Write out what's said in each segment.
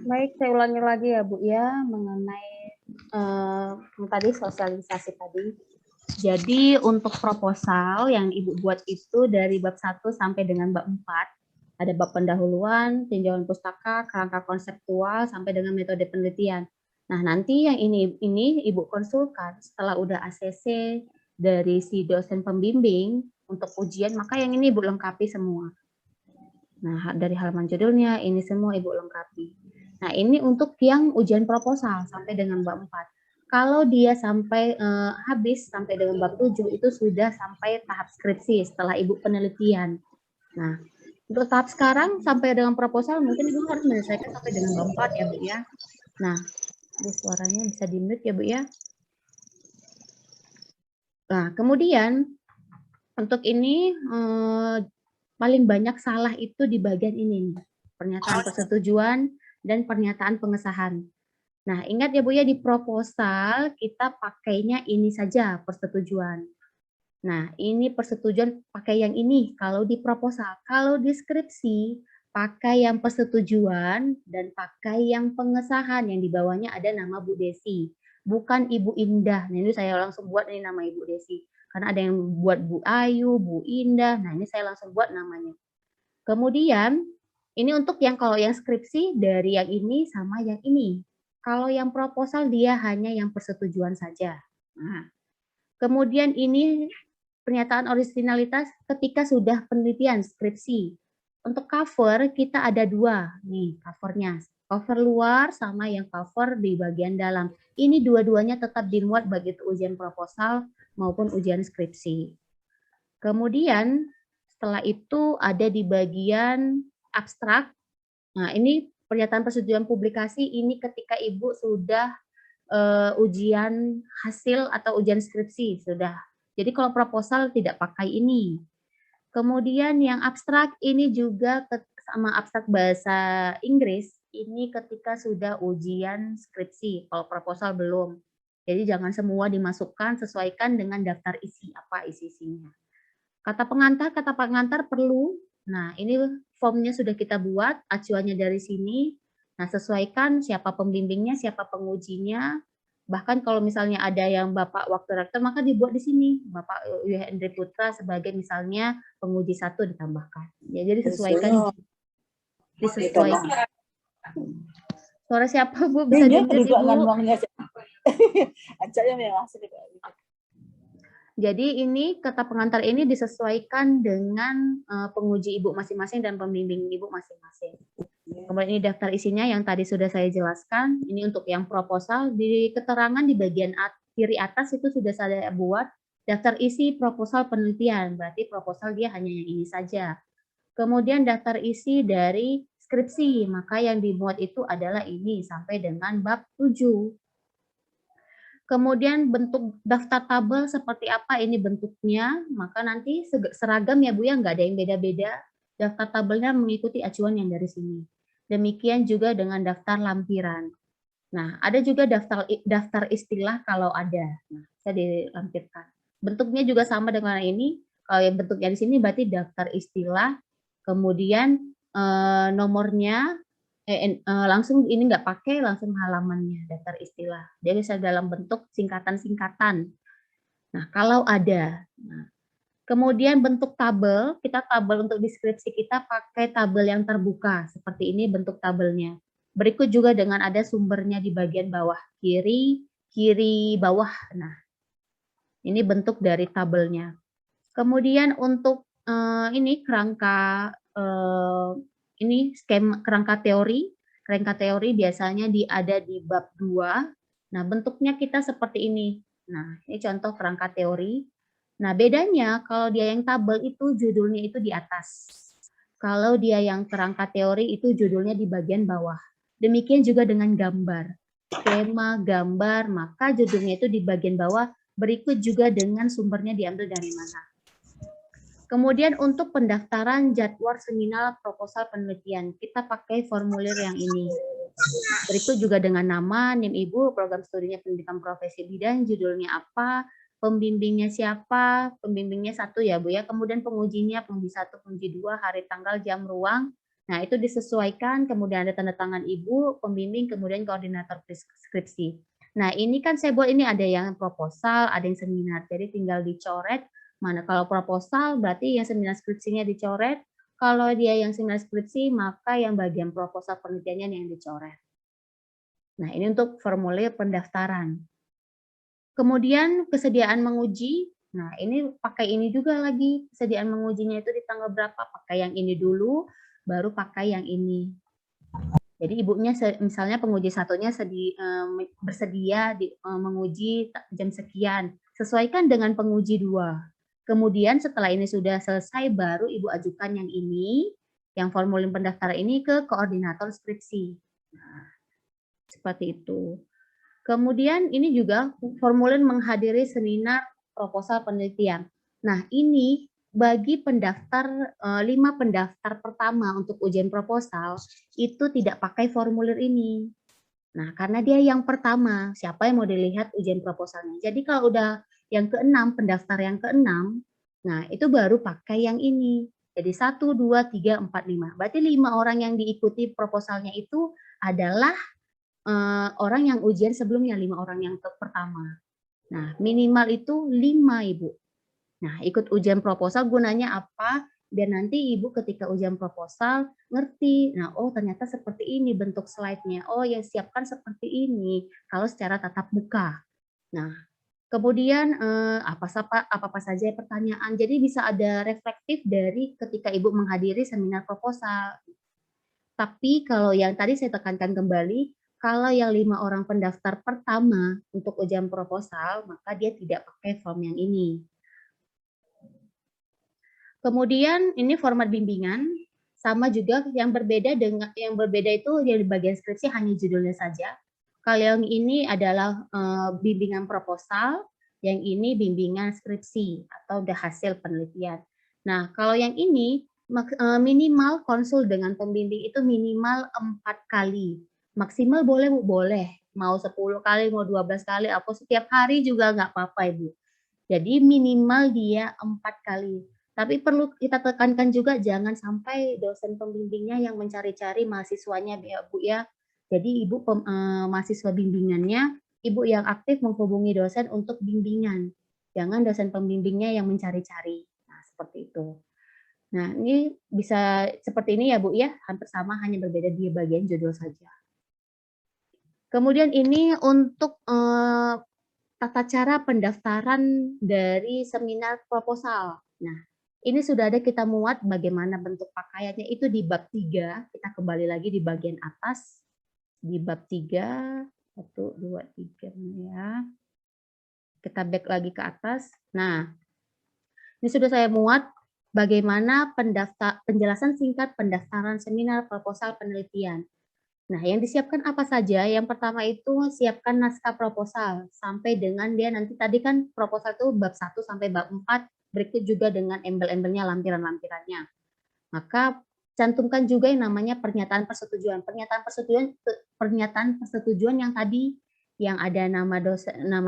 Baik, saya ulangi lagi ya Bu ya, mengenai yang tadi sosialisasi tadi. Jadi untuk proposal yang Ibu buat itu dari bab 1 sampai dengan bab 4, ada bab pendahuluan, tinjauan pustaka, kerangka konseptual, sampai dengan metode penelitian. Nah, nanti yang ini Ibu konsulkan setelah udah ACC dari si dosen pembimbing untuk ujian, maka yang ini Ibu lengkapi semua. Nah, dari halaman judulnya, ini semua Ibu lengkapi. Nah, ini untuk yang ujian proposal sampai dengan bab 4. Kalau dia sampai habis sampai dengan bab 7, itu sudah sampai tahap skripsi setelah Ibu penelitian. Nah, untuk tahap sekarang sampai dengan proposal mungkin Ibu harus menyelesaikan sampai dengan bab 4 ya Bu ya. Nah, Bu suaranya bisa di-mute ya Bu ya. Nah, kemudian untuk ini paling banyak salah itu di bagian ini nih, pernyataan persetujuan dan pernyataan pengesahan. Nah, ingat ya Bu ya, di proposal kita pakainya ini saja persetujuan. Nah, ini persetujuan pakai yang ini kalau di proposal. Kalau di skripsi pakai yang persetujuan dan pakai yang pengesahan, yang di bawahnya ada nama Bu Desi, bukan Ibu Indah. Nah, ini saya langsung buat ini nama Ibu Desi. Karena ada yang buat Bu Ayu, Bu Indah. Nah, ini saya langsung buat namanya. Kemudian ini untuk yang kalau yang skripsi dari yang ini sama yang ini. Kalau yang proposal dia hanya yang persetujuan saja. Nah, kemudian ini pernyataan originalitas ketika sudah penelitian skripsi. Untuk cover kita ada dua nih covernya. Cover luar sama yang cover di bagian dalam. Ini dua-duanya tetap dimuat baik itu ujian proposal maupun ujian skripsi. Kemudian setelah itu ada di bagian abstrak. Nah, ini pernyataan persetujuan publikasi ini ketika Ibu sudah ujian hasil atau ujian skripsi sudah. Jadi kalau proposal tidak pakai ini. Kemudian yang abstrak ini juga sama abstrak bahasa Inggris ini ketika sudah ujian skripsi, kalau proposal belum. Jadi jangan semua dimasukkan, sesuaikan dengan daftar isi apa isi-isinya. Kata pengantar perlu. Nah, ini formnya sudah kita buat, acuannya dari sini. Nah, sesuaikan siapa pembimbingnya, siapa pengujinya. Bahkan kalau misalnya ada yang Bapak waktu rektor, maka dibuat di sini. Bapak Hendri Putra sebagai misalnya penguji 1 ditambahkan. Ya, jadi sesuaikan. Disesuaikan. Suara siapa, Bu? Bisa di-mute, Ibu? Jadi ini kata pengantar ini disesuaikan dengan penguji Ibu masing-masing dan pembimbing Ibu masing-masing. Kemudian ini daftar isinya yang tadi sudah saya jelaskan. Ini untuk yang proposal. Di keterangan di bagian kiri atas itu sudah saya buat daftar isi proposal penelitian. Berarti proposal dia hanya yang ini saja. Kemudian daftar isi dari skripsi. Maka yang dimuat itu adalah ini sampai dengan bab 7. Kemudian bentuk daftar tabel seperti apa ini bentuknya, maka nanti seragam ya Bu ya, nggak ada yang beda-beda. Daftar tabelnya mengikuti acuan yang dari sini. Demikian juga dengan daftar lampiran. Nah, ada juga daftar istilah kalau ada. Nah, bisa dilampirkan. Bentuknya juga sama dengan ini. Kalau yang bentuknya di sini berarti daftar istilah, kemudian nomornya, langsung ini nggak pakai langsung halamannya daftar istilah. Dia bisa dalam bentuk singkatan-singkatan. Nah, kalau ada. Nah, kemudian bentuk tabel, kita tabel untuk deskripsi kita pakai tabel yang terbuka. Seperti ini bentuk tabelnya. Berikut juga dengan ada sumbernya di bagian bawah kiri, kiri bawah. Nah, ini bentuk dari tabelnya. Kemudian untuk ini kerangka ini skema kerangka teori. Kerangka teori biasanya ada di bab 2. Nah, bentuknya kita seperti ini. Nah, ini contoh kerangka teori. Nah, bedanya kalau dia yang tabel itu judulnya itu di atas. Kalau dia yang kerangka teori itu judulnya di bagian bawah. Demikian juga dengan gambar. Skema, gambar, maka judulnya itu di bagian bawah. Berikut juga dengan sumbernya diambil dari mana. Kemudian untuk pendaftaran jadwal seminar proposal penelitian, kita pakai formulir yang ini. Berikut juga dengan nama, NIM Ibu, program studinya pendidikan profesi bidang, judulnya apa, pembimbingnya siapa, pembimbingnya 1 ya Bu ya, kemudian pengujinya, penguji 1, penguji 2, hari, tanggal, jam, ruang. Nah, itu disesuaikan, kemudian ada tanda tangan ibu, pembimbing, kemudian koordinator skripsi. Nah, ini kan saya buat ini ada yang proposal, ada yang seminar. Jadi tinggal dicoret. Mana kalau proposal berarti yang seminar skripsinya dicoret. Kalau dia yang seminar skripsi, maka yang bagian proposal penelitiannya yang dicoret. Nah, ini untuk formulir pendaftaran. Kemudian kesediaan menguji. Nah, ini pakai ini juga lagi. Kesediaan mengujinya itu di tanggal berapa? Pakai yang ini dulu, baru pakai yang ini. Jadi ibunya misalnya penguji satunya bersedia menguji jam sekian, sesuaikan dengan penguji 2. Kemudian setelah ini sudah selesai, baru ibu ajukan yang ini, yang formulir pendaftaran ini ke koordinator skripsi. Nah, seperti itu. Kemudian ini juga formulir menghadiri seminar proposal penelitian. Nah, ini bagi pendaftar 5 pendaftar pertama untuk ujian proposal itu tidak pakai formulir ini. Nah, karena dia yang pertama, siapa yang mau dilihat ujian proposalnya. Jadi kalau udah yang ke-6, pendaftar yang ke-6, nah itu baru pakai yang ini. Jadi 1, 2, 3, 4, 5. Berarti 5 orang yang diikuti proposalnya itu adalah orang yang ujian sebelumnya, 5 orang yang pertama. Nah, minimal itu 5, Ibu. Nah, ikut ujian proposal gunanya apa? Biar nanti Ibu ketika ujian proposal ngerti. Nah, oh ternyata seperti ini bentuk slide-nya. Oh, yang siapkan seperti ini kalau secara tatap muka. Nah, kemudian apa saja pertanyaan. Jadi bisa ada reflektif dari ketika Ibu menghadiri seminar proposal. Tapi kalau yang tadi saya tekankan kembali, kalau yang 5 orang pendaftar pertama untuk ujian proposal, maka dia tidak pakai form yang ini. Kemudian ini format bimbingan, sama juga yang berbeda itu yang di bagian skripsi hanya judulnya saja. Kalau yang ini adalah bimbingan proposal, yang ini bimbingan skripsi atau udah hasil penelitian. Nah, kalau yang ini minimal konsul dengan pembimbing itu minimal 4 kali. Maksimal boleh, Bu, boleh. Mau 10 kali, mau 12 kali, atau setiap hari juga nggak apa-apa, Ibu. Jadi minimal dia 4 kali. Tapi perlu kita tekankan juga jangan sampai dosen pembimbingnya yang mencari-cari mahasiswanya, ya, Bu, ya. Jadi Ibu mahasiswa bimbingannya, Ibu yang aktif menghubungi dosen untuk bimbingan. Jangan dosen pembimbingnya yang mencari-cari. Nah, seperti itu. Nah, ini bisa seperti ini ya, Bu, ya. Hampir sama, hanya berbeda di bagian judul saja. Kemudian ini untuk tata cara pendaftaran dari seminar proposal. Nah, ini sudah ada kita muat bagaimana bentuk pakaiannya itu di bab 3. Kita kembali lagi di bagian atas. Di bab 3, 1, 2, 3 ya. Kita back lagi ke atas. Nah, ini sudah saya muat bagaimana penjelasan singkat pendaftaran seminar proposal penelitian. Nah, yang disiapkan apa saja? Yang pertama itu siapkan naskah proposal sampai dengan dia nanti tadi kan proposal itu bab 1 sampai bab 4, berikut juga dengan embel-embelnya, lampiran-lampirannya. Maka cantumkan juga yang namanya pernyataan persetujuan. Pernyataan persetujuan yang tadi yang ada nama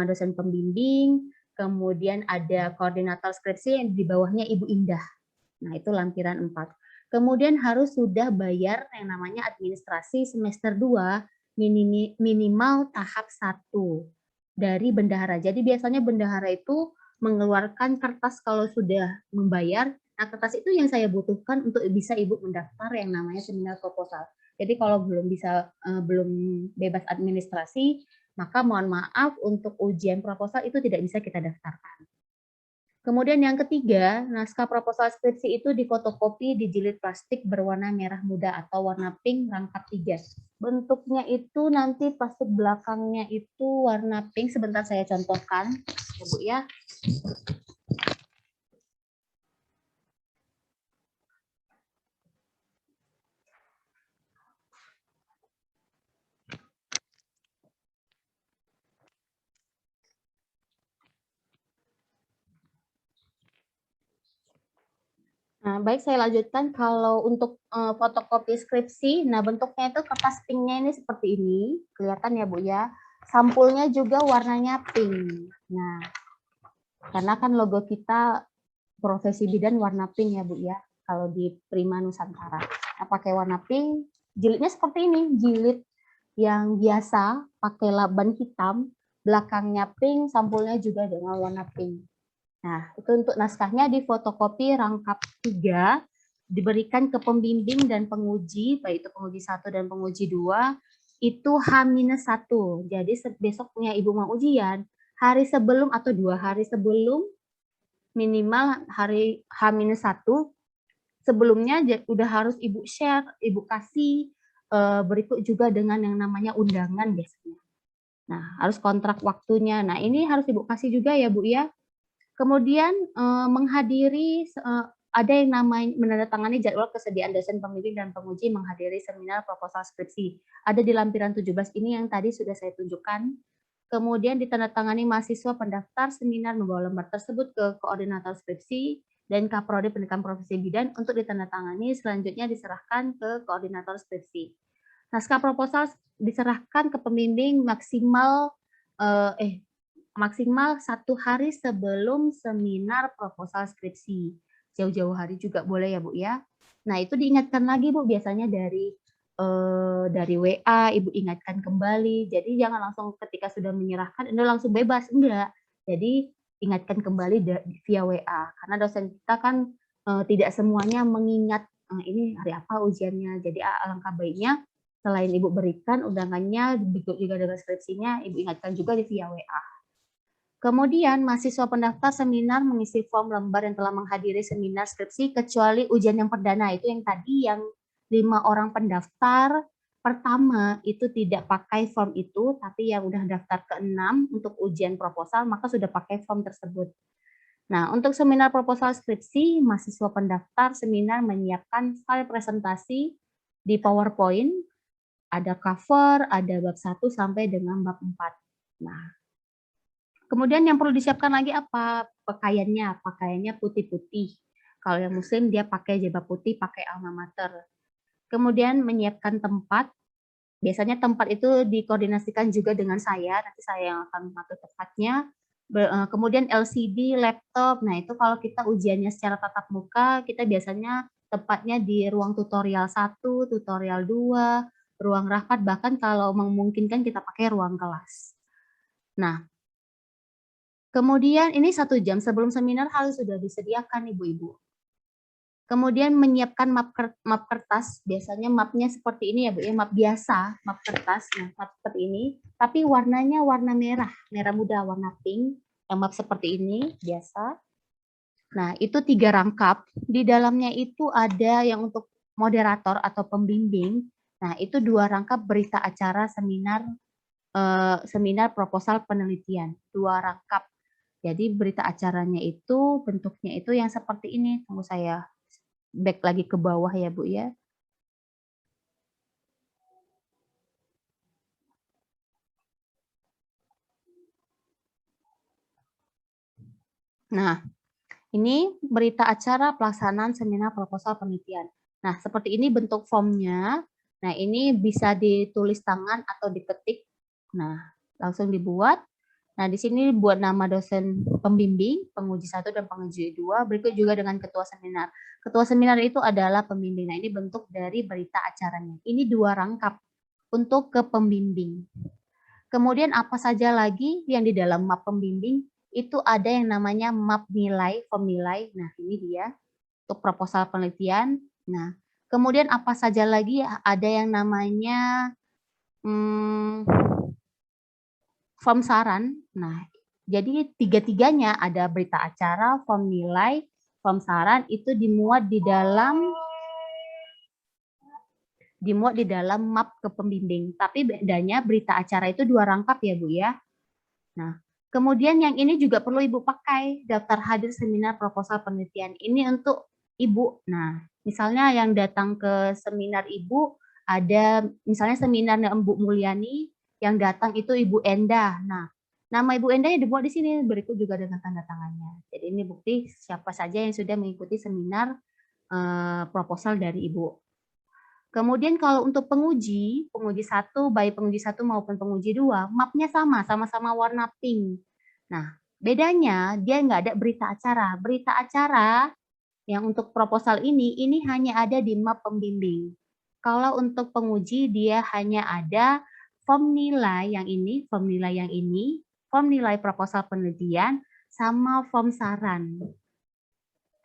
dosen pembimbing, kemudian ada koordinator skripsi yang di bawahnya Ibu Indah. Nah, itu lampiran 4. Kemudian harus sudah bayar yang namanya administrasi semester 2 minimal tahap 1 dari bendahara. Jadi biasanya bendahara itu mengeluarkan kertas kalau sudah membayar. Nah, kertas itu yang saya butuhkan untuk bisa Ibu mendaftar yang namanya seminar proposal. Jadi kalau belum bebas administrasi, maka mohon maaf untuk ujian proposal itu tidak bisa kita daftarkan. Kemudian yang ketiga, naskah proposal skripsi itu difotokopi di jilid plastik berwarna merah muda atau warna pink rangkap 3. Bentuknya itu nanti plastik belakangnya itu warna pink. Sebentar saya contohkan, ya, Bu, ya. Nah, baik, saya lanjutkan. Kalau untuk fotokopi skripsi, nah bentuknya itu kertas pinknya ini seperti ini, kelihatan ya, Bu, ya. Sampulnya juga warnanya pink. Nah, karena kan logo kita profesi bidan warna pink ya, Bu, ya, kalau di Prima Nusantara. pakai warna pink. Jilidnya seperti ini, jilid yang biasa pakai laban hitam, belakangnya pink, sampulnya juga dengan warna pink. Nah, itu untuk naskahnya di fotokopi rangkap 3, diberikan ke pembimbing dan penguji, baik itu penguji 1 dan penguji 2, itu H-1. Jadi besoknya Ibu mau ujian, hari sebelum atau 2 hari sebelum, minimal hari H-1, sebelumnya udah harus Ibu share, Ibu kasih, berikut juga dengan yang namanya undangan biasanya. Nah, harus kontrak waktunya. Nah, ini harus Ibu kasih juga ya, Bu, ya. Kemudian menghadiri ada yang namanya menandatangani jadwal kesediaan dosen pembimbing dan penguji menghadiri seminar proposal skripsi. Ada di lampiran 17 ini yang tadi sudah saya tunjukkan. Kemudian ditandatangani mahasiswa pendaftar seminar membawa lembar tersebut ke koordinator skripsi dan Kaprodi Pendidikan Profesi Bidan untuk ditandatangani, selanjutnya diserahkan ke koordinator skripsi. Naskah proposal diserahkan ke pembimbing maksimal 1 hari sebelum seminar proposal skripsi. Jauh-jauh hari juga boleh ya, Bu, ya. Nah, itu diingatkan lagi, Bu, biasanya dari WA, Ibu ingatkan kembali. Jadi jangan langsung ketika sudah menyerahkan, Anda langsung bebas, enggak. Jadi ingatkan kembali via WA, karena dosen kita kan tidak semuanya mengingat ini hari apa ujiannya. Jadi alangkah baiknya selain Ibu berikan undangannya, juga dengan skripsinya, Ibu ingatkan juga di via WA. Kemudian mahasiswa pendaftar seminar mengisi form lembar yang telah menghadiri seminar skripsi kecuali ujian yang perdana. Itu yang tadi yang 5 orang pendaftar pertama itu tidak pakai form itu, tapi yang udah daftar ke-6 untuk ujian proposal maka sudah pakai form tersebut. Nah, untuk seminar proposal skripsi, mahasiswa pendaftar seminar menyiapkan file presentasi di PowerPoint, ada cover, ada bab 1 sampai dengan bab 4. Nah, kemudian yang perlu disiapkan lagi apa? Pakaiannya putih-putih. Kalau yang muslim dia pakai jilbab putih, pakai alma mater. Kemudian menyiapkan tempat. Biasanya tempat itu dikoordinasikan juga dengan saya, nanti saya yang akan mengatur tempatnya. Kemudian LCD, laptop. Nah, itu kalau kita ujiannya secara tatap muka, kita biasanya tempatnya di ruang tutorial 1, tutorial 2, ruang rapat, bahkan kalau memungkinkan kita pakai ruang kelas. Nah, kemudian ini 1 jam sebelum seminar harus sudah disediakan Ibu-Ibu. Kemudian menyiapkan map kertas, biasanya mapnya seperti ini ya Bu ya, map biasa, map kertas, nah map seperti ini, tapi warnanya warna merah, merah muda, warna pink, yang map seperti ini, biasa. Nah itu 3 rangkap, di dalamnya itu ada yang untuk moderator atau pembimbing, nah itu 2 rangkap berita acara seminar proposal penelitian, 2 rangkap. Jadi berita acaranya itu bentuknya itu yang seperti ini. Tunggu saya back lagi ke bawah ya Bu ya. Nah, ini berita acara pelaksanaan seminar proposal penelitian. Nah, seperti ini bentuk formnya. Nah, ini bisa ditulis tangan atau diketik. Nah, langsung dibuat. Nah, di sini buat nama dosen pembimbing, penguji 1 dan penguji 2, berikut juga dengan ketua seminar. Ketua seminar itu adalah pembimbing. Nah, ini bentuk dari berita acaranya. Ini 2 rangkap untuk ke pembimbing. Kemudian apa saja lagi yang di dalam map pembimbing, itu ada yang namanya map nilai, form nilai. Nah, ini dia untuk proposal penelitian. Nah, kemudian apa saja lagi, ada yang namanya form saran. Nah, jadi 3-tiganya ada berita acara, form nilai, form saran itu dimuat di dalam map ke pembimbing. Tapi bedanya berita acara itu 2 rangkap ya Bu ya. Nah, kemudian yang ini juga perlu Ibu pakai, daftar hadir seminar proposal penelitian. Ini untuk Ibu. Nah, misalnya yang datang ke seminar Ibu, ada misalnya seminarnya Bu Mulyani, yang datang itu Ibu Endah. Nah, nama Ibu Endah yang dibuat di sini, berikut juga dengan tanda tangannya. Jadi ini bukti siapa saja yang sudah mengikuti seminar proposal dari Ibu. Kemudian kalau untuk penguji 1, baik penguji 1 maupun penguji 2, mapnya sama-sama warna pink. Nah, bedanya dia nggak ada berita acara. Berita acara Yang untuk proposal ini hanya ada di map pembimbing. Kalau untuk penguji dia hanya ada form nilai yang ini, form nilai yang ini, form nilai proposal penelitian, sama form saran.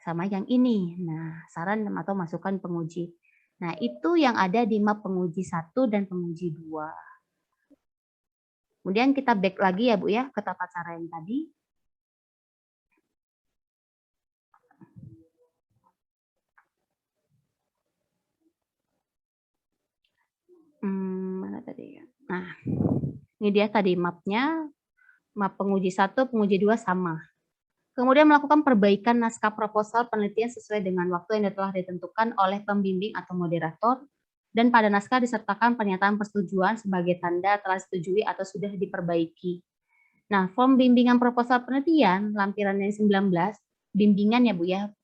Sama yang ini. Nah, saran atau masukan penguji. Nah, itu yang ada di map penguji 1 dan penguji 2. Kemudian kita back lagi ya Bu ya ke tata cara yang tadi. Mana tadi ya? Nah, ini dia tadi mapnya, map penguji 1, penguji 2 sama. Kemudian melakukan perbaikan naskah proposal penelitian sesuai dengan waktu yang telah ditentukan oleh pembimbing atau moderator, dan pada naskah disertakan pernyataan persetujuan sebagai tanda telah disetujui atau sudah diperbaiki. Nah, form bimbingan proposal penelitian, lampiran yang 19, bimbingan ya Bu ya,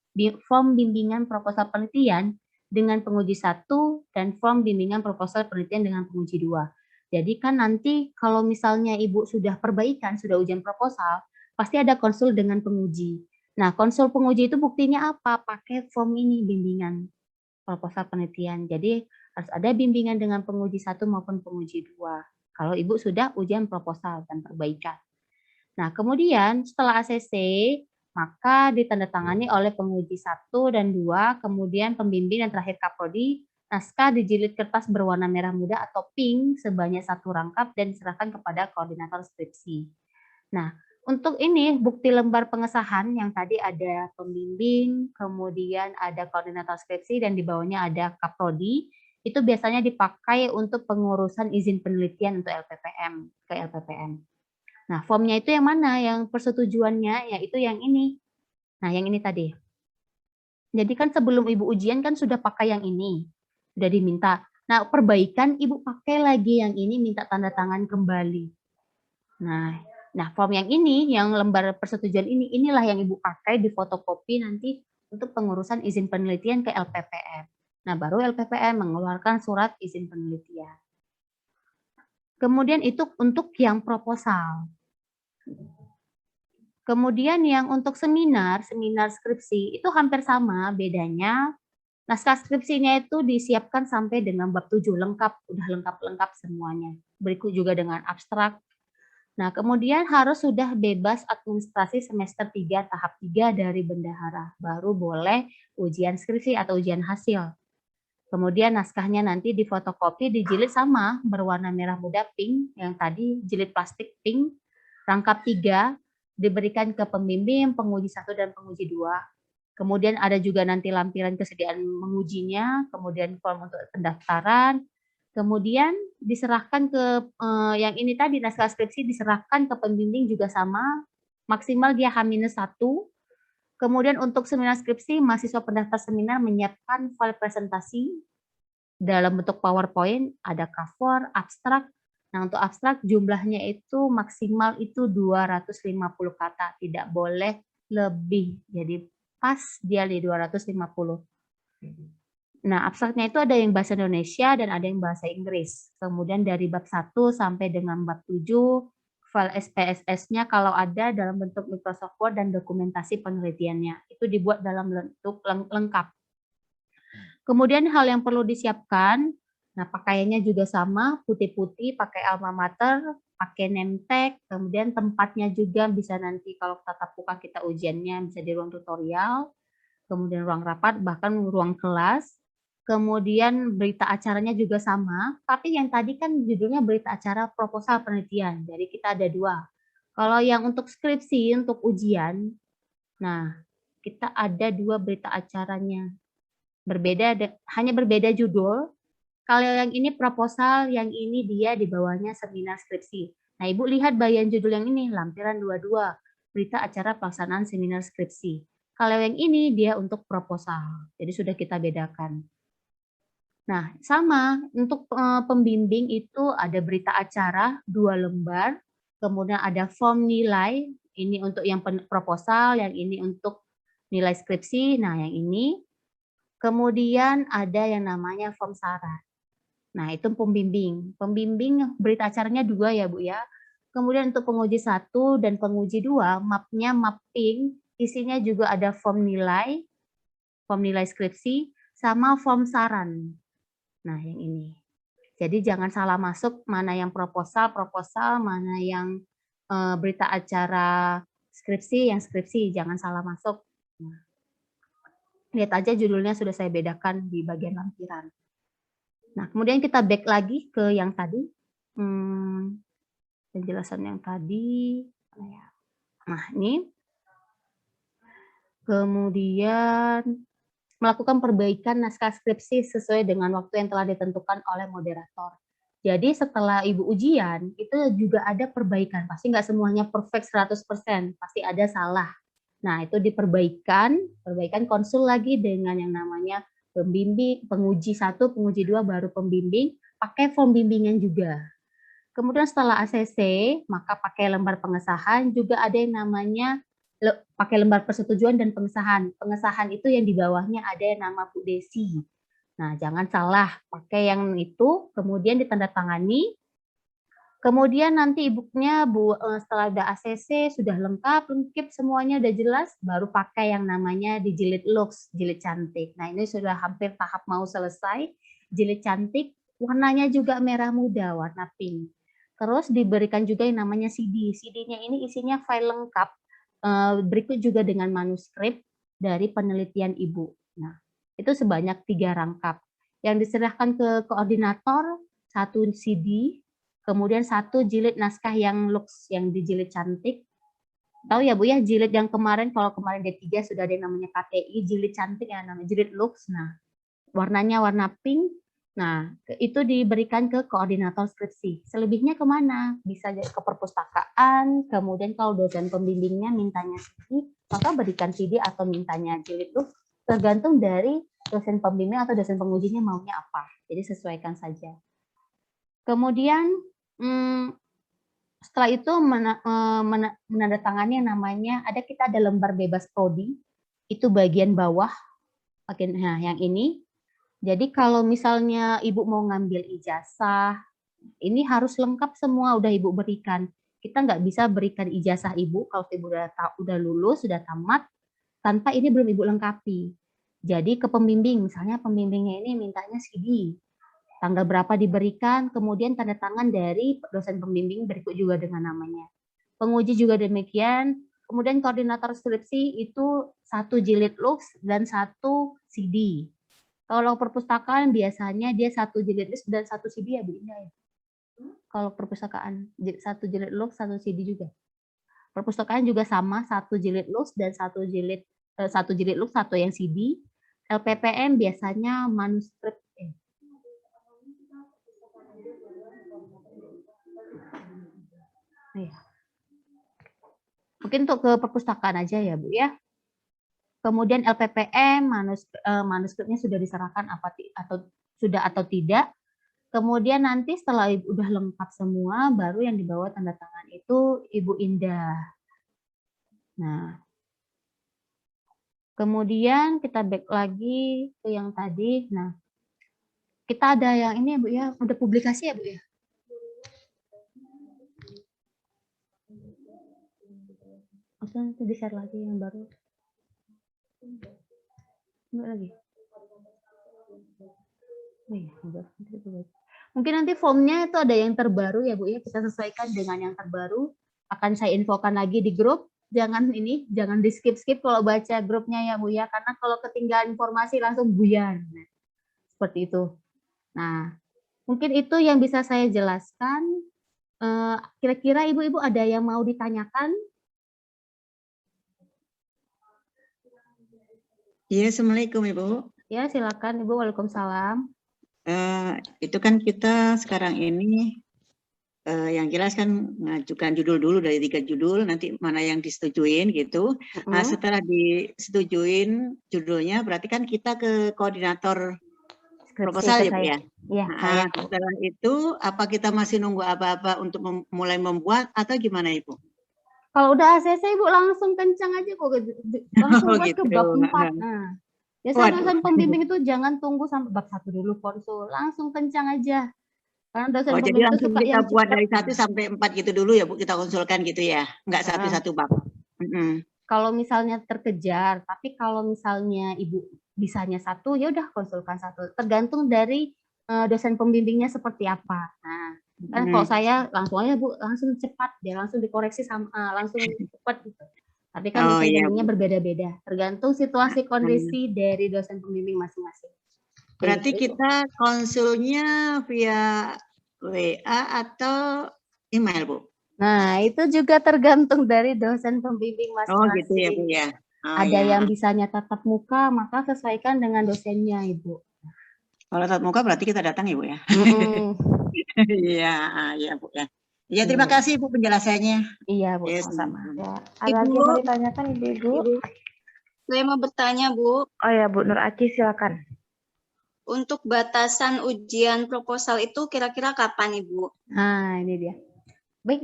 form bimbingan proposal penelitian dengan penguji 1 dan form bimbingan proposal penelitian dengan penguji 2. Jadi kan nanti kalau misalnya Ibu sudah perbaikan, sudah ujian proposal, pasti ada konsul dengan penguji. Nah, konsul penguji itu buktinya apa? Pakai form ini, bimbingan proposal penelitian. Jadi harus ada bimbingan dengan penguji 1 maupun penguji 2. Kalau Ibu sudah ujian proposal dan perbaikan. Nah, kemudian setelah ACC, maka ditandatangani oleh penguji 1 dan 2, kemudian pembimbing dan terakhir Kaprodi, naskah dijilid kertas berwarna merah muda atau pink sebanyak 1 rangkap dan diserahkan kepada koordinator skripsi. Nah, untuk ini bukti lembar pengesahan yang tadi ada pembimbing, kemudian ada koordinator skripsi dan di bawahnya ada Kaprodi, itu biasanya dipakai untuk pengurusan izin penelitian untuk LPPM ke LPPM. Nah, formnya itu yang mana? Yang persetujuannya, yaitu yang ini. Nah, yang ini tadi. Jadi kan sebelum Ibu ujian kan sudah pakai yang ini. Sudah diminta. Nah, perbaikan Ibu pakai lagi yang ini, minta tanda tangan kembali. Nah, form yang ini, yang lembar persetujuan ini, inilah yang Ibu pakai di fotokopi nanti untuk pengurusan izin penelitian ke LPPM. Nah, baru LPPM mengeluarkan surat izin penelitian. Kemudian itu untuk yang proposal. Kemudian yang untuk seminar skripsi itu hampir sama, bedanya naskah skripsinya itu disiapkan sampai dengan bab 7 lengkap, udah lengkap-lengkap semuanya. Berikut juga dengan abstrak. Nah, kemudian harus sudah bebas administrasi semester 3 tahap 3 dari bendahara, baru boleh ujian skripsi atau ujian hasil. Kemudian naskahnya nanti difotokopi, dijilid sama berwarna merah muda pink, yang tadi jilid plastik pink, rangkap 3, diberikan ke pembimbing, penguji 1 dan penguji 2. Kemudian ada juga nanti lampiran kesediaan mengujinya, kemudian form untuk pendaftaran, kemudian diserahkan ke yang ini tadi naskah skripsi diserahkan ke pembimbing juga sama, maksimal dia H-1. Kemudian untuk seminar skripsi, mahasiswa pendaftar seminar menyiapkan file presentasi dalam bentuk PowerPoint, ada cover, abstrak. Nah, untuk abstrak jumlahnya itu maksimal itu 250 kata, tidak boleh lebih. Jadi pas dia di 250. Nah, abstraknya itu ada yang bahasa Indonesia dan ada yang bahasa Inggris. Kemudian dari bab 1 sampai dengan bab 7, file SPSS-nya kalau ada dalam bentuk Microsoft Word dan dokumentasi penelitiannya. Itu dibuat dalam bentuk lengkap. Kemudian hal yang perlu disiapkan, nah pakaiannya juga sama, putih-putih, pakai alma mater, pakai name tag, kemudian tempatnya juga bisa nanti kalau tatap muka kita ujiannya bisa di ruang tutorial, kemudian ruang rapat, bahkan ruang kelas. Kemudian berita acaranya juga sama, tapi yang tadi kan judulnya berita acara proposal penelitian, jadi kita ada 2. Kalau yang untuk skripsi, untuk ujian, nah kita ada 2 berita acaranya. Hanya berbeda judul. Kalau yang ini proposal, yang ini dia di bawahnya seminar skripsi. Nah, Ibu lihat bagian judul yang ini, lampiran 22, berita acara pelaksanaan seminar skripsi. Kalau yang ini dia untuk proposal, jadi sudah kita bedakan. Nah, sama untuk pembimbing itu ada berita acara 2 lembar, kemudian ada form nilai, ini untuk yang proposal, yang ini untuk nilai skripsi. Nah, yang ini. Kemudian ada yang namanya form saran. Nah, itu pembimbing. Pembimbing berita acaranya 2 ya, Bu ya. Kemudian untuk penguji 1 dan penguji 2, mapnya map pink, isinya juga ada form nilai, form nilai skripsi, sama form saran. Nah, yang ini. Jadi jangan salah masuk mana yang proposal, mana yang berita acara skripsi, yang skripsi, jangan salah masuk. Nah, lihat aja judulnya sudah saya bedakan di bagian lampiran. Nah, kemudian kita back lagi ke yang tadi. Penjelasan yang tadi. Nah, ini. Kemudian melakukan perbaikan naskah skripsi sesuai dengan waktu yang telah ditentukan oleh moderator. Jadi setelah Ibu ujian, itu juga ada perbaikan. Pasti nggak semuanya perfect 100%, pasti ada salah. Nah, itu diperbaikan, konsul lagi dengan yang namanya pembimbing, penguji 1, penguji 2, baru pembimbing, pakai form bimbingan juga. Kemudian setelah ACC, maka pakai lembar pengesahan, juga ada yang namanya pakai lembar persetujuan dan pengesahan. Pengesahan itu yang di bawahnya ada yang nama Bu Desi. Nah, jangan salah, pakai yang itu, kemudian ditandatangani. Kemudian nanti ibunya setelah udah ACC, sudah lengkap semuanya udah jelas, baru pakai yang namanya dijilid lux, jilid cantik. Nah, ini sudah hampir tahap mau selesai. Jilid cantik, warnanya juga merah muda, warna pink. Terus diberikan juga yang namanya CD. CD-nya ini isinya file lengkap, berikut juga dengan manuskrip dari penelitian Ibu. Nah, itu sebanyak 3 rangkap. Yang diserahkan ke koordinator, 1 CD, kemudian 1 jilid naskah yang lux, yang dijilid cantik. Tahu ya Bu ya, jilid yang kemarin, kalau kemarin D3 sudah ada yang namanya KTI, jilid cantik yang namanya jilid lux. Nah, warnanya warna pink. Nah, itu diberikan ke koordinator skripsi. Selebihnya kemana? Bisa ke perpustakaan, kemudian kalau dosen pembimbingnya mintanya CD, maka berikan CD atau mintanya jilid lux, tergantung dari dosen pembimbing atau dosen pengujinya maunya apa. Jadi sesuaikan saja. Kemudian setelah itu menandatangani yang namanya, kita ada lembar bebas prodi, itu bagian bawah, nah yang ini. Jadi kalau misalnya Ibu mau ngambil ijazah, ini harus lengkap semua udah Ibu berikan. Kita nggak bisa berikan ijazah Ibu kalau Ibu udah lulus, sudah tamat, tanpa ini belum Ibu lengkapi. Jadi ke pembimbing, misalnya pembimbingnya ini mintanya CD, tanggal berapa diberikan, kemudian tanda tangan dari dosen pembimbing berikut juga dengan namanya. Penguji juga demikian, kemudian koordinator skripsi itu 1 jilid lux dan 1 CD. Kalau perpustakaan biasanya dia 1 jilid lux dan 1 CD ya Bu ya. Kalau perpustakaan 1 jilid lux, 1 CD juga. Perpustakaan juga sama, 1 jilid lux dan 1 jilid lux, 1 yang CD. LPPM biasanya manuskrip. Mungkin untuk ke perpustakaan aja ya Bu ya. Kemudian LPPM, manuskripnya sudah diserahkan atau tidak. Kemudian nanti setelah Ibu udah lengkap semua, baru yang dibawa tanda tangan itu Ibu Indah. Nah, kemudian kita back lagi ke yang tadi. Nah, kita ada yang ini ya Bu ya, udah publikasi ya Bu ya? Atau nanti di-share lagi yang baru? Enggak lagi? Oh iya, mungkin nanti formnya itu ada yang terbaru ya Bu ya, kita sesuaikan dengan yang terbaru. Akan saya infokan lagi di grup. Jangan di skip-skip kalau baca grupnya ya Bu ya, karena kalau ketinggalan informasi langsung buyar. Nah, seperti itu. Nah, mungkin itu yang bisa saya jelaskan. Kira-kira Ibu-Ibu ada yang mau ditanyakan? Iya, Assalamualaikum Ibu. Ya, silakan Ibu. Waalaikumsalam. Itu kan kita sekarang ini yang jelas kan mengajukan judul dulu dari 3 judul, nanti mana yang disetujuin gitu. Nah, setelah disetujuin judulnya, berarti kan kita ke koordinator proposal ya Bu ya? Iya, nah, setelah itu, apa kita masih nunggu apa-apa untuk mulai membuat atau gimana Ibu? Kalau udah ACC Ibu langsung kencang aja kok, langsung buat ke bab 4. Nah, biasanya dosen pembimbing itu jangan tunggu sampai bab 1 dulu konsul, langsung kencang aja. Karena dosen jadi pembimbing itu langsung suka kita yang buat cepat. dari 1 sampai 4 gitu dulu ya Bu, kita konsulkan gitu ya, nggak satu-satu bab. Kalau misalnya terkejar, tapi kalau misalnya Ibu bisanya satu, ya udah konsulkan satu. Tergantung dari dosen pembimbingnya seperti apa. Nah, kan kalau saya langsung aja Bu, langsung cepat, dia langsung dikoreksi sama langsung cepat gitu. Tapi kan Oh dosen iya, pembimbingnya Bu. berbeda-beda, tergantung situasi Hmm. kondisi dari dosen pembimbing masing-masing. Berarti Begitu, Ibu. kita konsulnya via WA atau email, Bu? Nah, itu juga tergantung dari dosen pembimbing Oh gitu ya, Bu masing-masing. ya. Oh Ada ya. yang bisanya tatap muka, maka sesuaikan dengan dosennya, Ibu. Kalau tatap muka berarti kita datang ya, Bu ya. Mm-mm. Iya, iya, Bu ya. Ya, terima Iya, kasih Bu penjelasannya. iya, Bu, Yes. sama-sama. Ya, ada lagi Ibu, yang mau ditanyakan, Ibu? saya mau bertanya, Bu, Oh ya, Bu Nur Aci, silakan. untuk batasan ujian proposal itu kira-kira kapan, Ibu? Nah, ini dia. Baik,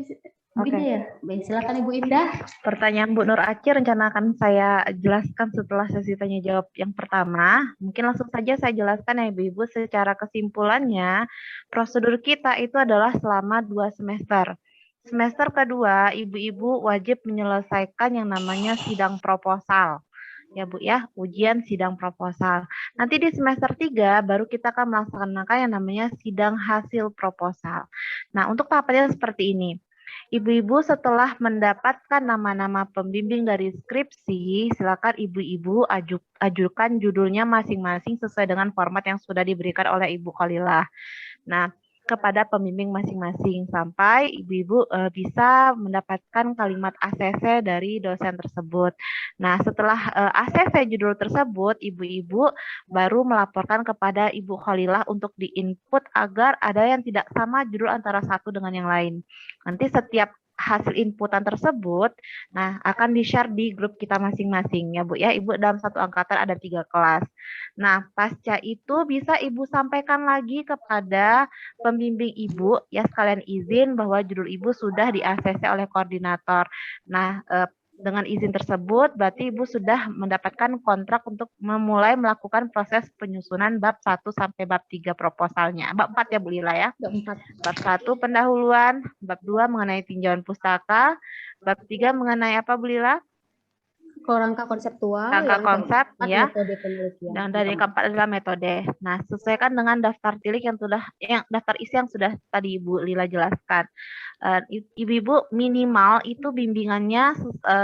Bu Indah ya. Baik, silakan Ibu Indah. Pertanyaan Bu Nur Aci rencana akan saya jelaskan setelah sesi tanya jawab yang pertama. Mungkin langsung saja saya jelaskan ya Ibu-Ibu secara kesimpulannya. Prosedur kita itu adalah selama 2 semester. Semester kedua, Ibu-Ibu wajib menyelesaikan yang namanya sidang proposal. Ya Bu ya, ujian sidang proposal. Nanti di semester 3 baru kita akan melaksanakan yang namanya sidang hasil proposal. Nah, untuk tahapannya seperti ini. Ibu-ibu setelah mendapatkan nama-nama pembimbing dari skripsi, silakan ibu-ibu ajukan judulnya masing-masing sesuai dengan format yang sudah diberikan oleh Ibu Khalilah. Nah, kepada pembimbing masing-masing sampai ibu-ibu bisa mendapatkan kalimat ACC dari dosen tersebut. Nah, setelah ACC judul tersebut, ibu-ibu baru melaporkan kepada Ibu Khalilah untuk diinput agar ada yang tidak sama judul antara satu dengan yang lain. Nanti setiap hasil inputan tersebut, nah akan di-share di grup kita masing-masing ya Bu ya. Ibu dalam satu angkatan ada 3 kelas. Nah, pasca itu bisa Ibu sampaikan lagi kepada pembimbing Ibu ya sekalian izin bahwa judul Ibu sudah di-ACC oleh koordinator. Nah, dengan izin tersebut berarti Ibu sudah mendapatkan kontrak untuk memulai melakukan proses penyusunan bab 1 sampai bab 3 proposalnya. Bab 4 ya Bu Lila ya. Bab 1 pendahuluan, bab 2 mengenai tinjauan pustaka, bab 3 mengenai apa Bu Lila? Rangka konseptual, Rangka yang konsep keempat ya. metode penelitian. Dan dari keempat adalah metode. Nah, sesuaikan dengan daftar tilik yang daftar isi yang sudah tadi Ibu Lila jelaskan. Ibu-ibu minimal itu bimbingannya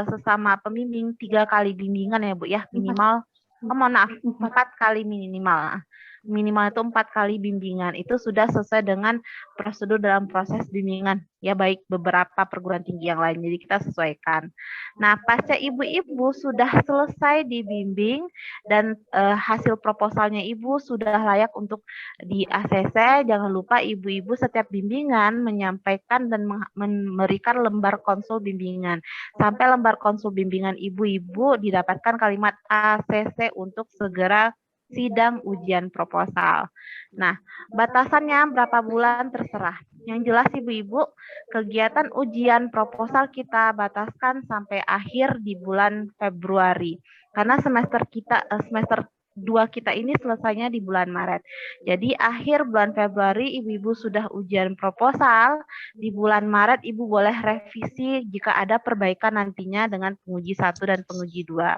sesama pembimbing 3 kali bimbingan ya Bu ya, minimal. Mohon maaf, 4 kali minimal. Minimal itu 4 kali bimbingan. Itu sudah sesuai dengan prosedur dalam proses bimbingan. Ya baik beberapa perguruan tinggi yang lain. Jadi kita sesuaikan. Nah, pasca ibu-ibu sudah selesai dibimbing dan hasil proposalnya Ibu sudah layak untuk di ACC, jangan lupa ibu-ibu setiap bimbingan menyampaikan dan memberikan lembar konsul bimbingan. Sampai lembar konsul bimbingan ibu-ibu didapatkan kalimat ACC untuk segera sidang ujian proposal. Nah, batasannya berapa bulan terserah. Yang jelas ibu-ibu, kegiatan ujian proposal kita bataskan sampai akhir di bulan Februari. Karena semester 2 kita ini selesainya di bulan Maret. Jadi akhir bulan Februari ibu-ibu sudah ujian proposal, di bulan Maret ibu boleh revisi jika ada perbaikan nantinya dengan penguji 1 dan penguji 2.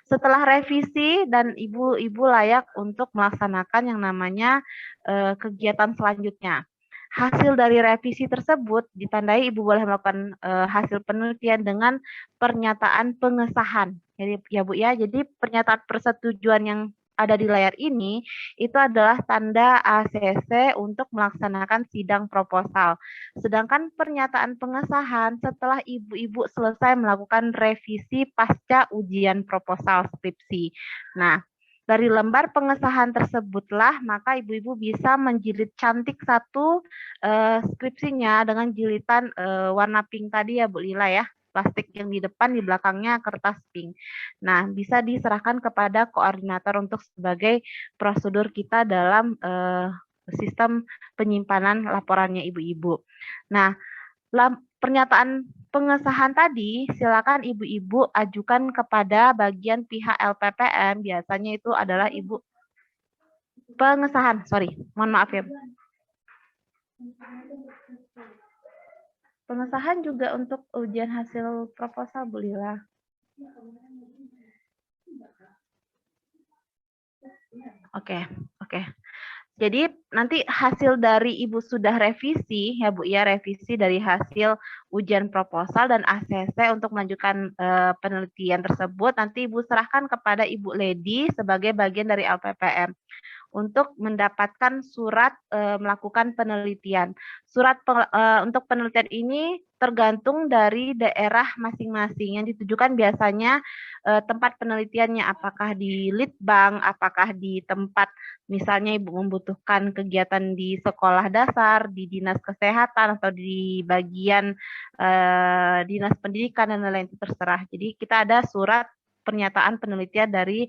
Setelah revisi dan ibu-ibu layak untuk melaksanakan yang namanya kegiatan selanjutnya. Hasil dari revisi tersebut ditandai ibu boleh melakukan hasil penelitian dengan pernyataan pengesahan. Jadi ya Bu ya, jadi pernyataan persetujuan yang ada di layar ini itu adalah tanda ACC untuk melaksanakan sidang proposal. Sedangkan pernyataan pengesahan setelah ibu-ibu selesai melakukan revisi pasca ujian proposal skripsi. Nah, dari lembar pengesahan tersebutlah maka ibu-ibu bisa menjilid cantik satu skripsinya dengan jilitan warna pink tadi ya Bu Lila ya. Plastik yang di depan, di belakangnya kertas pink. Nah, bisa diserahkan kepada koordinator untuk sebagai prosedur kita dalam sistem penyimpanan laporannya ibu-ibu. Nah, pernyataan pengesahan tadi silakan ibu-ibu ajukan kepada bagian pihak LPPM, biasanya itu adalah ibu pengesahan, mohon maaf ya. Pengesahan juga untuk ujian hasil proposal Bu Lila. Oke, oke. Jadi nanti hasil dari Ibu sudah revisi ya Bu ya, revisi dari hasil ujian proposal dan ACC untuk melanjutkan penelitian tersebut, nanti Ibu serahkan kepada Ibu Lady sebagai bagian dari LPPM untuk mendapatkan surat melakukan penelitian. Surat untuk penelitian ini tergantung dari daerah masing-masing yang ditujukan biasanya tempat penelitiannya, apakah di Litbang, apakah di tempat misalnya Ibu membutuhkan kegiatan di sekolah dasar, di dinas kesehatan, atau di bagian dinas pendidikan dan lain-lain, itu terserah. Jadi kita ada surat pernyataan penelitian dari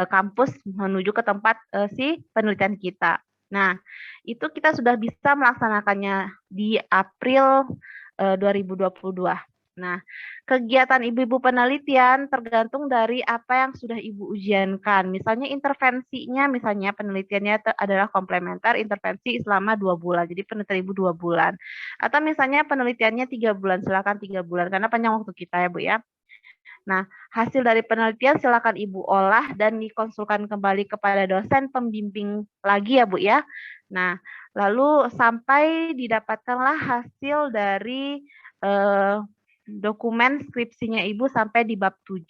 kampus menuju ke tempat si penelitian kita. Nah, itu kita sudah bisa melaksanakannya di April 2022. Nah, kegiatan ibu-ibu penelitian tergantung dari apa yang sudah Ibu ujiankan. Misalnya intervensinya, misalnya penelitiannya adalah komplementer, intervensi selama 2 bulan. Jadi penelitian Ibu 2 bulan. Atau misalnya penelitiannya 3 bulan, silakan 3 bulan, karena panjang waktu kita ya Bu ya. Nah, hasil dari penelitian silakan Ibu olah dan dikonsulkan kembali kepada dosen pembimbing lagi ya Bu ya. Nah, lalu sampai didapatkanlah hasil dari dokumen skripsinya Ibu sampai di bab 7.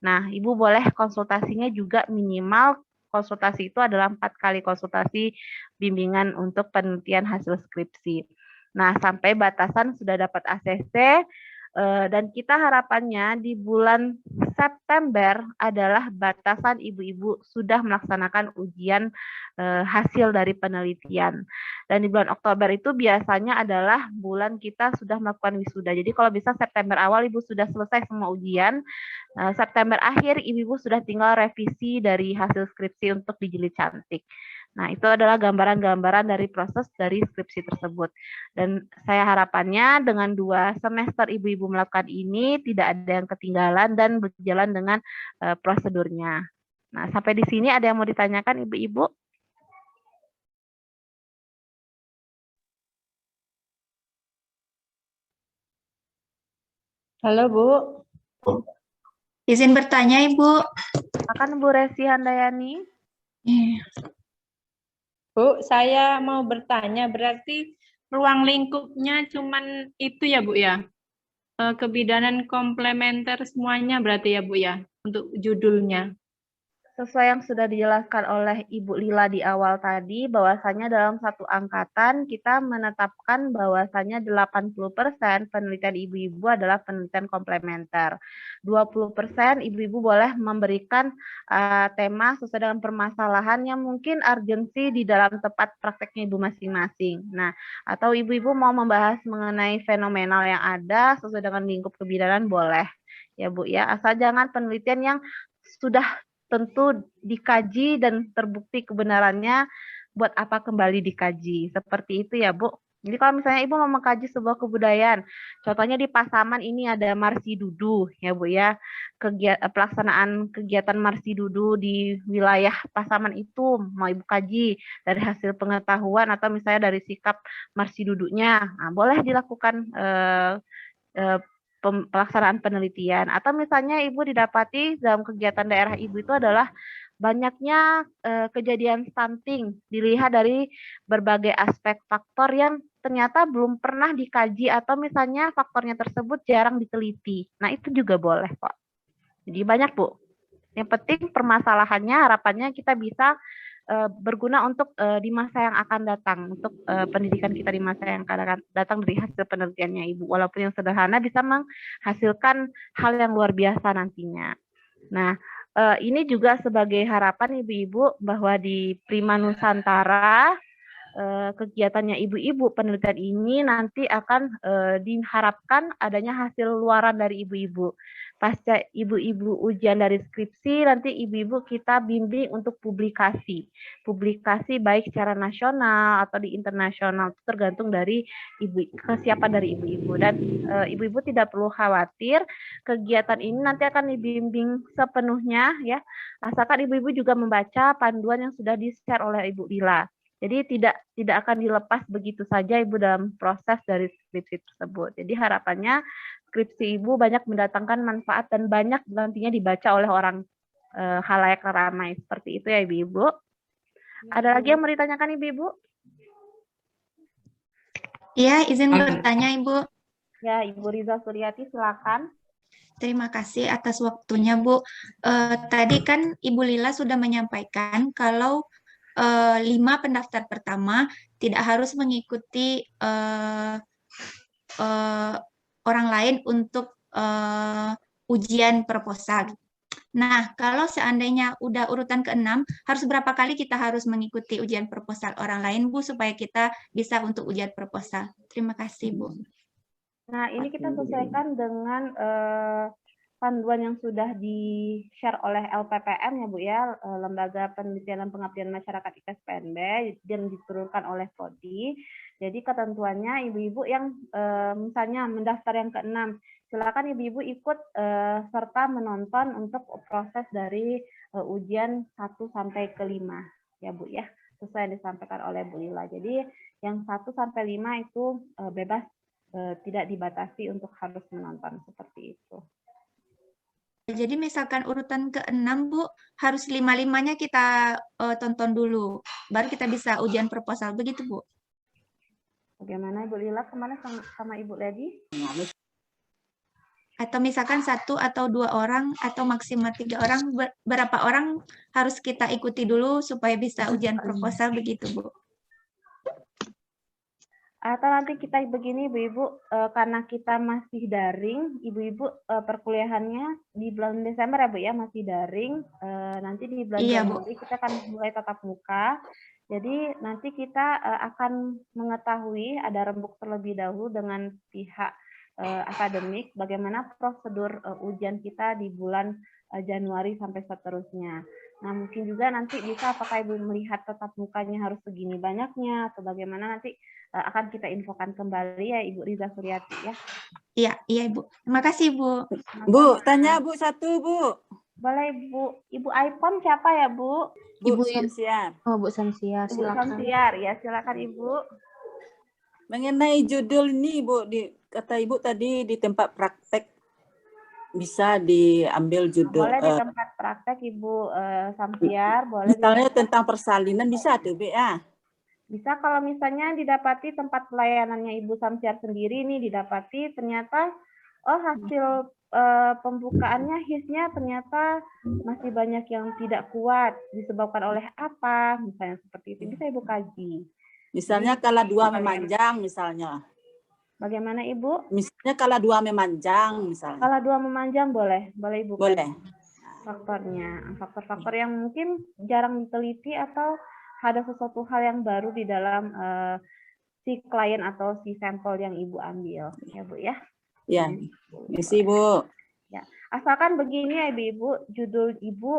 Nah, Ibu boleh konsultasinya juga minimal konsultasi itu adalah 4 kali konsultasi bimbingan untuk penelitian hasil skripsi. Nah, sampai batasan sudah dapat ACC, dan kita harapannya di bulan September adalah batasan ibu-ibu sudah melaksanakan ujian hasil dari penelitian. Dan di bulan Oktober itu biasanya adalah bulan kita sudah melakukan wisuda. Jadi kalau bisa September awal Ibu sudah selesai semua ujian, September akhir ibu-ibu sudah tinggal revisi dari hasil skripsi untuk dijilid cantik. Nah, itu adalah gambaran-gambaran dari proses dari skripsi tersebut. Dan saya harapannya dengan 2 semester ibu-ibu melakukan ini tidak ada yang ketinggalan dan berjalan dengan prosedurnya. Nah, sampai di sini ada yang mau ditanyakan ibu-ibu? Halo Bu. Izin bertanya Ibu. Akan Bu Resi Handayani. Bu, saya mau bertanya, berarti ruang lingkupnya cuman itu ya Bu ya? Kebidanan komplementer semuanya berarti ya Bu ya, untuk judulnya. Sesuai yang sudah dijelaskan oleh Ibu Lila di awal tadi, bahwasanya dalam satu angkatan kita menetapkan bahwasanya 80% penelitian ibu-ibu adalah penelitian komplementer. 20% ibu-ibu boleh memberikan tema sesuai dengan permasalahan yang mungkin urgensi di dalam tempat prakteknya ibu masing-masing. Nah, atau ibu-ibu mau membahas mengenai fenomenal yang ada sesuai dengan lingkup kebidanan boleh. Ya Bu ya, asal jangan penelitian yang sudah tentu dikaji dan terbukti kebenarannya, buat apa kembali dikaji. Seperti itu ya Bu. Jadi kalau misalnya Ibu mau mengkaji sebuah kebudayaan, contohnya di Pasaman ini ada Marsidudu ya Bu ya. Pelaksanaan kegiatan Marsidudu di wilayah Pasaman itu mau Ibu kaji dari hasil pengetahuan atau misalnya dari sikap Marsidudunya. Nah, boleh dilakukan pelaksanaan penelitian. Atau misalnya Ibu didapati dalam kegiatan daerah Ibu itu adalah banyaknya kejadian stunting, dilihat dari berbagai aspek faktor yang ternyata belum pernah dikaji atau misalnya faktornya tersebut jarang diteliti. Nah, itu juga boleh kok. Jadi banyak Bu. Yang penting permasalahannya, harapannya kita bisa berguna untuk di masa yang akan datang, untuk pendidikan kita di masa yang akan datang dari hasil penelitiannya Ibu. Walaupun yang sederhana bisa menghasilkan hal yang luar biasa nantinya. Nah, ini juga sebagai harapan ibu-ibu bahwa di Prima Nusantara kegiatannya ibu-ibu penelitian ini nanti akan diharapkan adanya hasil luaran dari ibu-ibu. Pasca ibu-ibu ujian dari skripsi, nanti ibu-ibu kita bimbing untuk publikasi. Publikasi baik secara nasional atau di internasional, itu tergantung dari kesiapan dari ibu-ibu. Dan ibu-ibu tidak perlu khawatir, kegiatan ini nanti akan dibimbing sepenuhnya ya. Asalkan ibu-ibu juga membaca panduan yang sudah di-share oleh Ibu Lila. Jadi tidak akan dilepas begitu saja Ibu dalam proses dari skripsi tersebut. Jadi harapannya skripsi Ibu banyak mendatangkan manfaat dan banyak nantinya dibaca oleh orang khalayak ramai. Seperti itu ya Ibu. Ada lagi yang mau ditanyakan Ibu-Ibu? Iya, izin bertanya Ibu. Ya, Ibu Riza Suryati silakan. Terima kasih atas waktunya, Bu. Tadi kan Ibu Lila sudah menyampaikan kalau 5 pendaftar pertama tidak harus mengikuti orang lain untuk ujian proposal. Nah, kalau seandainya udah urutan ke-6, harus berapa kali kita harus mengikuti ujian proposal orang lain, Bu, supaya kita bisa untuk ujian proposal? Terima kasih, Bu. Nah, ini kita sesuaikan dengan panduan yang sudah di-share oleh LPPM ya Bu ya, Lembaga Penelitian dan Pengabdian Masyarakat IKSPNB, dan diturunkan oleh Prodi. Jadi ketentuannya ibu-ibu yang misalnya mendaftar yang ke-6, silakan ibu-ibu ikut serta menonton untuk proses dari ujian 1 sampai ke 5 ya Bu ya, sesuai yang disampaikan oleh Bu Lila. Jadi yang 1 sampai 5 itu bebas, tidak dibatasi untuk harus menonton seperti itu. Jadi misalkan urutan ke-6, Bu, harus 5-5-nya kita tonton dulu, baru kita bisa ujian proposal, begitu, Bu? Bagaimana Ibu Lila kemana sama Ibu Lady? Atau misalkan 1 atau 2 orang, atau maksimal 3 orang, berapa orang harus kita ikuti dulu supaya bisa ujian proposal, begitu, Bu? Atau nanti kita begini Ibu-Ibu, karena kita masih daring, Ibu-Ibu perkuliahannya di bulan Desember ya Bu ya, masih daring, nanti di bulan Januari kita akan mulai tatap muka, jadi nanti kita akan mengetahui, ada rembuk terlebih dahulu dengan pihak akademik, bagaimana prosedur ujian kita di bulan Januari sampai seterusnya. Nah, mungkin juga nanti bisa apakah Ibu melihat tatap mukanya harus segini banyaknya, atau bagaimana nanti akan kita infokan kembali ya Ibu Riza Suryati ya. Iya Ibu. Terima kasih Bu. Bu, tanya Bu satu Bu. Boleh Bu. Ibu iPhone siapa ya Bu? Ibu Samsiar. Oh, Bu Samsiar, Ibu silakan. Samsiar ya, silakan Ibu. Mengenai judul ini Bu, kata Ibu tadi di tempat praktek bisa diambil judul. Boleh di tempat praktek Ibu Samsiar, boleh. Misalnya tentang persalinan bisa tuh BA. Bisa kalau misalnya didapati tempat pelayanannya Ibu Samsiar sendiri nih didapati ternyata hasil pembukaannya HIS-nya ternyata masih banyak yang tidak kuat disebabkan oleh apa, misalnya seperti itu bisa Ibu kaji. Misalnya kala 2 memanjang misalnya. Bagaimana Ibu? Misalnya kala 2 memanjang misalnya. Kala 2 memanjang boleh Ibu. Boleh. Faktornya, faktor-faktor yang mungkin jarang diteliti atau ada sesuatu hal yang baru di dalam si klien atau si sampel yang Ibu ambil, ya Bu ya. Ya, isi Bu. Ya, asalkan begini ya Ibu, judul Ibu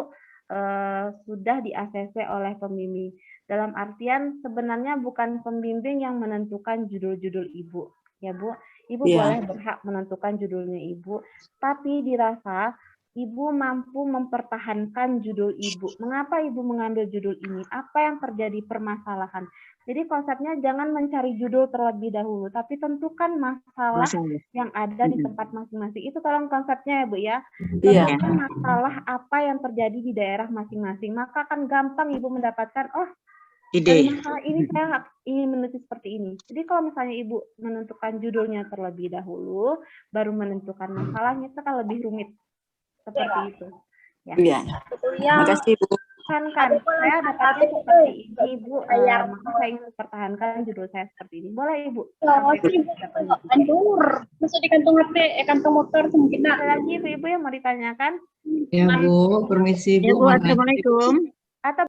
sudah di-ACC oleh pembimbing. Dalam artian sebenarnya bukan pembimbing yang menentukan judul-judul Ibu, ya Bu. Ibu boleh berhak menentukan judulnya Ibu, tapi dirasa Ibu mampu mempertahankan judul Ibu. Mengapa Ibu mengambil judul ini? Apa yang terjadi permasalahan? Jadi konsepnya jangan mencari judul terlebih dahulu, tapi tentukan masalah yang ada di tempat masing-masing. Itu tolong konsepnya ya Bu ya. Tentukan masalah apa yang terjadi di daerah masing-masing. Maka akan gampang Ibu mendapatkan, dari masalah ini saya ingin meneliti seperti ini. Jadi kalau misalnya Ibu menentukan judulnya terlebih dahulu, baru menentukan masalahnya, itu akan lebih rumit. Seperti itu. Ya. Iya. Terima kasih Bu. Kan saya dapatnya seperti ini Ibu, maka saya ingin mempertahankan judul saya seperti ini. Boleh Ibu? Masuk di kantong HP, kantong motor mungkin. Ada lagi Ibu yang mau ditanyakan? Ya Bu, permisi Bu. Ya Bu, assalamualaikum. Atau